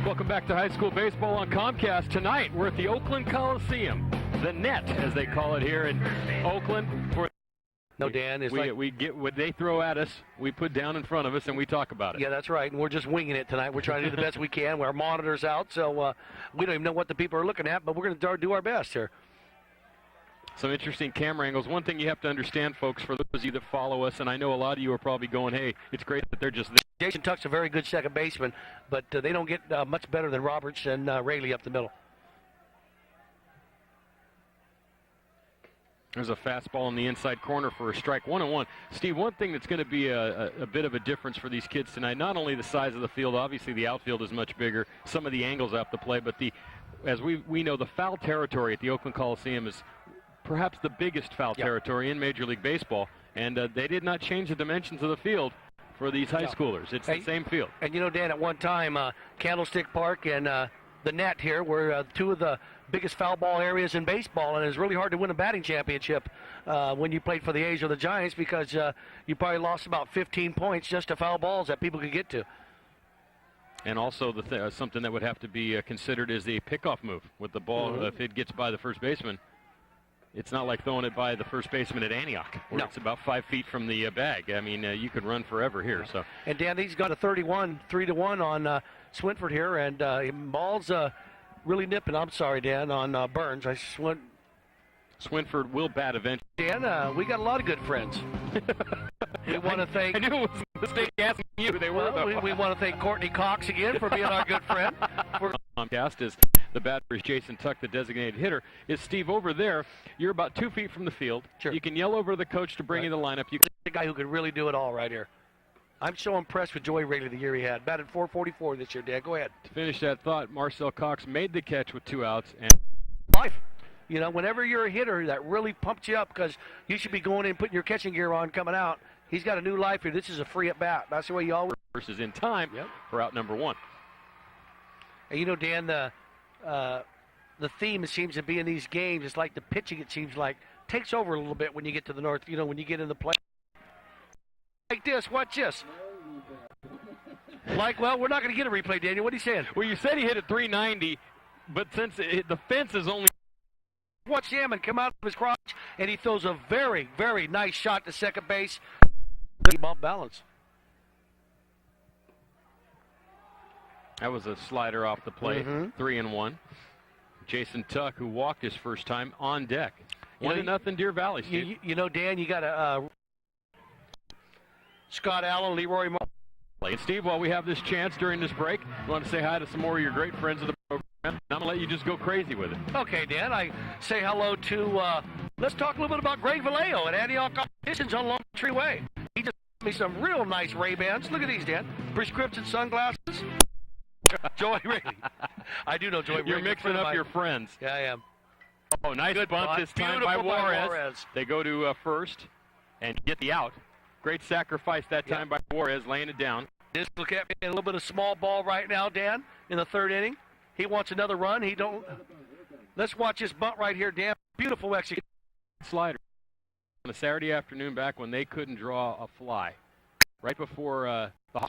Welcome back to high school baseball on Comcast. Tonight, we're at the Oakland Coliseum, the net, as they call it here in Oakland. No, Dan, we get what they throw at us, we put down in front of us, and we talk about it. Yeah, that's right, and we're just winging it tonight. We're trying to do the best we can. Our monitor's out, so we don't even know what the people are looking at, but we're going to do our best here. Some interesting camera angles. One thing you have to understand, folks, for those of you that follow us, and I know a lot of you are probably going, hey, it's great that they're just there. Jason Tuck's a very good second baseman, but they don't get much better than Roberts and Rayleigh up the middle. There's a fastball in the inside corner for a strike. 1-1. Steve, one thing that's going to be a bit of a difference for these kids tonight, not only the size of the field, obviously the outfield is much bigger, some of the angles off the play, but as we know, the foul territory at the Oakland Coliseum is perhaps the biggest foul territory in Major League Baseball, and they did not change the dimensions of the field for these high schoolers. It's the same field. And you know, Dan, at one time, Candlestick Park and the net here were two of the biggest foul ball areas in baseball, and it's really hard to win a batting championship when you played for the A's or the Giants because you probably lost about 15 points just to foul balls that people could get to. And also something that would have to be considered is the pickoff move with the ball. If it gets by the first baseman, it's not like throwing it by the first baseman at Antioch, where it's about 5 feet from the bag. I mean, you could run forever here. So. And Dan, he's got a 3-1 on Swinford here, and ball's really nipping. I'm sorry, Dan, on Burns. Swinford will bat eventually. Dan, we got a lot of good friends. We want to thank. I knew it was a mistake asking you who they were. We want to thank Courtney Cox again for being our good friend. Comcast is the batter is Jason Tuck, the designated hitter. Is Steve over there? You're about 2 feet from the field. Sure. You can yell over the coach to bring you the lineup. The guy who could really do it all right here. I'm so impressed with Joey Rayleigh the year he had. Batted .444 this year, Dan. Go ahead. To finish that thought, Marcel Cox made the catch with 2 outs. And life. You know, whenever you're a hitter, that really pumps you up because you should be going in and putting your catching gear on coming out. He's got a new life here. This is a free at bat. That's the way you always. Versus in time for out number 1. And you know, Dan, the theme it seems to be in these games, it's like the pitching, it seems like, takes over a little bit when you get to the north, you know, when you get in the play. Like this, watch this. Well, we're not going to get a replay, Daniel. What are you saying? Well, you said he hit at 390, but since the fence is only. Watch Hammond come out of his crotch, and he throws a very, very nice shot to second base. Off balance. That was a slider off the plate, 3-1. Jason Tuck, who walked his first time, on deck. 1-0 Deer Valley, Steve. You know, Dan, you got a Scott Allen, Leroy Martin. And Steve, while we have this chance during this break, we want to say hi to some more of your great friends of the program. I'm going to let you just go crazy with it. Okay, Dan. I say hello to, let's talk a little bit about Greg Vallejo at Antioch Competitions on Long Tree Way. He just got me some real nice Ray-Bans. Look at these, Dan. Prescription sunglasses. Joey Rayleigh. I do know Joey Rayleigh. You're mixing up your friends. Yeah, I am. Oh, nice Good bunt this time by Juarez. They go to first and get the out. Great sacrifice that time by Juarez, laying it down. Just look at a little bit of small ball right now, Dan, in the third inning. He wants another run. He don't. Let's watch this bunt right here, Dan. Beautiful execution. Slider on a Saturday afternoon back when they couldn't draw a fly. Right before the